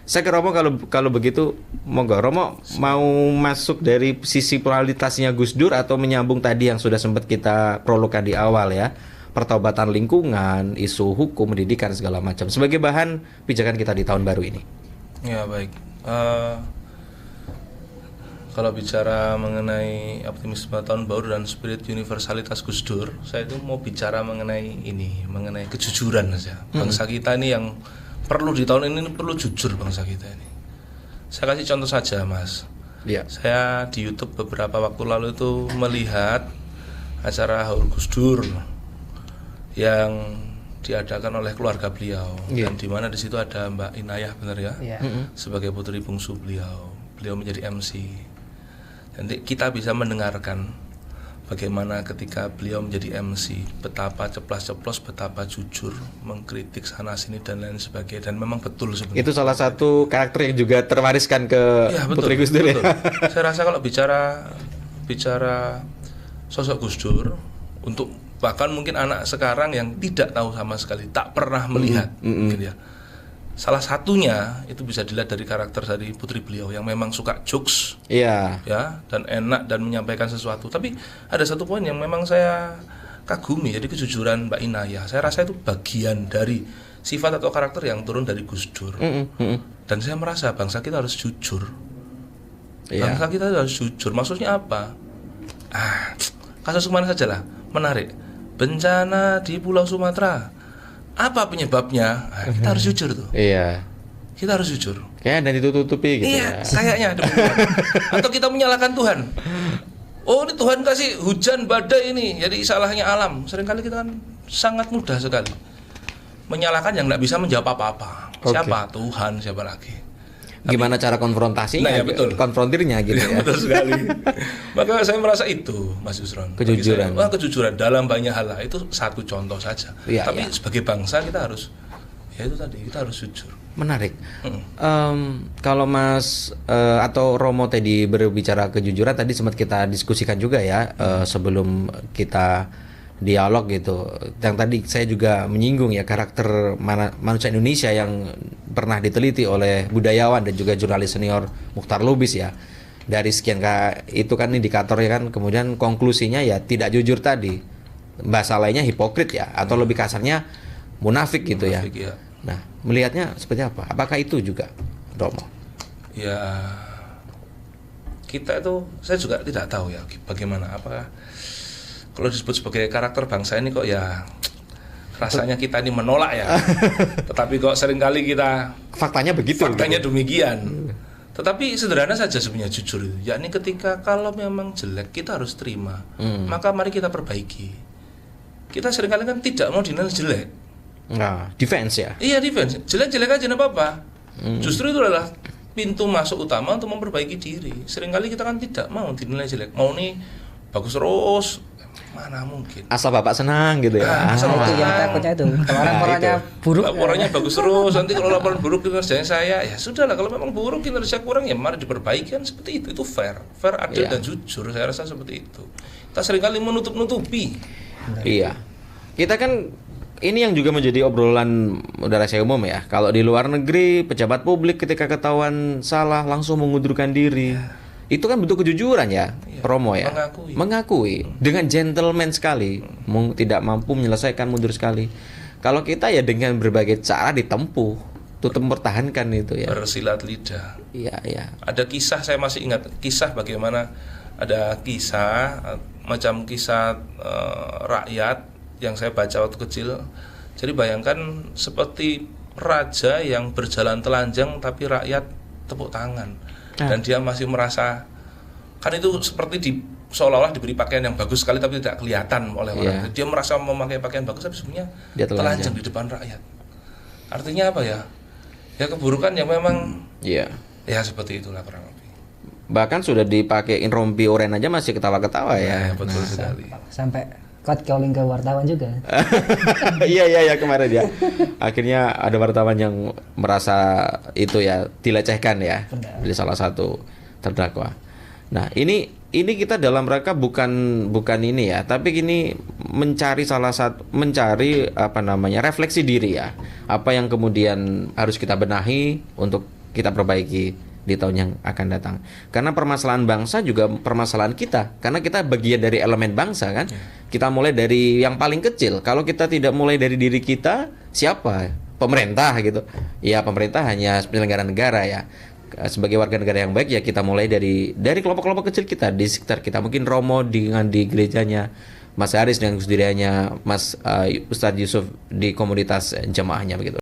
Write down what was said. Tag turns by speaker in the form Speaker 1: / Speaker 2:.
Speaker 1: Saya ke Romo, kalau begitu monggo Romo mau masuk dari sisi pluralitasnya Gus Dur atau menyambung tadi yang sudah sempat kita prologkan di awal ya, pertobatan lingkungan, isu hukum, pendidikan segala macam sebagai bahan pijakan kita di tahun baru ini.
Speaker 2: Ya baik. Kalau bicara mengenai optimisme tahun baru dan spirit universalitas Gus Dur, saya itu mau bicara mengenai kejujuran saja. Bangsa kita ini yang perlu di tahun ini perlu jujur bangsa kita ini. Saya kasih contoh saja, Mas.
Speaker 1: Iya.
Speaker 2: Saya di YouTube beberapa waktu lalu itu melihat acara Haul Gus Dur yang diadakan oleh keluarga beliau, dan di mana di situ ada Mbak Inayah, benar ya? Sebagai putri bungsu beliau menjadi MC. Nanti kita bisa mendengarkan bagaimana ketika beliau menjadi MC, betapa ceplas-ceplos, betapa jujur, mengkritik sana-sini dan lain sebagainya, dan memang betul sebenarnya.
Speaker 1: Itu salah satu karakter yang juga terwariskan ke Putri Gus Dur ya.
Speaker 2: Saya rasa kalau bicara sosok Gus Dur, untuk bahkan mungkin anak sekarang yang tidak tahu sama sekali, tak pernah melihat, mungkin ya. Salah satunya itu bisa dilihat dari karakter dari putri beliau yang memang suka jokes, ya, dan enak dan menyampaikan sesuatu. Tapi ada satu poin yang memang saya kagumi, jadi kejujuran Mbak Inayah. Saya rasa itu bagian dari sifat atau karakter yang turun dari Gus Dur. Dan saya merasa bangsa kita harus jujur. Bangsa kita harus jujur. Maksudnya apa? Kasus kemana saja lah, menarik. Bencana di Pulau Sumatera. Apa penyebabnya? Kita harus jujur tuh.
Speaker 1: Iya.
Speaker 2: Kita harus jujur.
Speaker 1: Kayaknya dan ditutupi gitu.
Speaker 2: Iya, kayaknya. Atau kita menyalahkan Tuhan. Oh, ini Tuhan kasih hujan badai ini, jadi salahnya alam. Seringkali kita kan sangat mudah sekali menyalahkan yang tidak bisa menjawab apa-apa. Siapa? Tuhan, siapa lagi?
Speaker 1: Gimana cara konfrontasinya?
Speaker 2: Nah, ya betul.
Speaker 1: Konfrontirnya gitu ya.
Speaker 2: Betul sekali. Maka saya merasa itu, Mas Yusron.
Speaker 1: Kejujuran.
Speaker 2: Kejujuran dalam banyak hal lah. Itu satu contoh saja. Tapi sebagai bangsa kita harus, ya itu tadi, kita harus jujur.
Speaker 1: Menarik. Kalau Mas atau Romo tadi berbicara kejujuran, tadi sempat kita diskusikan juga ya sebelum kita dialog gitu. Yang tadi saya juga menyinggung ya karakter manusia Indonesia yang pernah diteliti oleh budayawan dan juga jurnalis senior Mukhtar Lubis ya. Dari sekian itu kan indikatornya kan, kemudian konklusinya ya tidak jujur tadi. Bahasa lainnya hipokrit ya, atau lebih kasarnya munafik gitu ya. Nah, melihatnya seperti apa? Apakah itu juga, Romo?
Speaker 2: Ya, kita itu, saya juga tidak tahu ya bagaimana, apakah kalau disebut sebagai karakter bangsa ini kok ya rasanya kita ini menolak ya. Tetapi kok seringkali kita
Speaker 1: faktanya begitu.
Speaker 2: Faktanya demikian. Tetapi sederhana saja sebenarnya jujur itu. Yakni ketika kalau memang jelek kita harus terima. Maka mari kita perbaiki. Kita seringkali kan tidak mau dinilai jelek.
Speaker 1: Nah, defense ya.
Speaker 2: Iya, defense. Jelek-jelek aja enggak apa-apa. Justru itu adalah pintu masuk utama untuk memperbaiki diri. Seringkali kita kan tidak mau dinilai jelek. Mau nih bagus terus, mana mungkin.
Speaker 1: Asal Bapak senang gitu ya.
Speaker 2: Asal
Speaker 3: itu yang takutnya itu. Kalau laporannya buruk,
Speaker 2: laporannya bagus terus. Nanti kalau laporan buruk kinerjanya saya, ya sudahlah. Kalau memang buruk kinerja kurang, ya mari diperbaiki, kan seperti itu. Itu fair, adil dan jujur. Saya rasa seperti itu. Kita seringkali menutup-nutupi.
Speaker 1: Iya. Kita kan ini yang juga menjadi obrolan udara saya umum ya. Kalau di luar negeri, pejabat publik ketika ketahuan salah langsung mengundurkan diri. Itu kan bentuk kejujuran ya, Romo ya. Mengakui dengan gentleman sekali, tidak mampu menyelesaikan mundur sekali. Kalau kita ya dengan berbagai cara ditempuh, tutup mempertahankan itu ya.
Speaker 2: Bersilat lidah.
Speaker 1: Iya, iya.
Speaker 2: Ada kisah, saya masih ingat kisah bagaimana ada kisah macam kisah rakyat yang saya baca waktu kecil. Jadi bayangkan seperti raja yang berjalan telanjang tapi rakyat tepuk tangan. Dan dia masih merasa, kan itu seperti seolah-olah diberi pakaian yang bagus sekali tapi tidak kelihatan oleh orang. Dia merasa memakai pakaian bagus tapi sebenarnya telanjang di depan rakyat. Artinya apa ya? Ya keburukan yang memang ya seperti itulah kurang lebih.
Speaker 1: Bahkan sudah dipakein rompi oren aja masih ketawa-ketawa ya.
Speaker 2: Betul sekali.
Speaker 3: Sampai calling ke wartawan juga.
Speaker 1: Iya kemarin ya. Akhirnya ada wartawan yang merasa itu ya dilecehkan ya dari salah satu terdakwa. Nah, ini kita dalam rangka bukan ini ya, tapi ini mencari refleksi diri ya. Apa yang kemudian harus kita benahi untuk kita perbaiki di tahun yang akan datang. Karena permasalahan bangsa juga permasalahan kita, karena kita bagian dari elemen bangsa kan. Kita mulai dari yang paling kecil. Kalau kita tidak mulai dari diri kita, siapa? Pemerintah gitu. Ya pemerintah hanya penyelenggara negara ya. Sebagai warga negara yang baik ya kita mulai dari kelompok-kelompok kecil kita di sekitar kita. Mungkin Romo dengan di gerejanya, Mas Haris dengan kesendiriannya, Mas Ustadz Yusuf di komunitas jamaahnya begitu.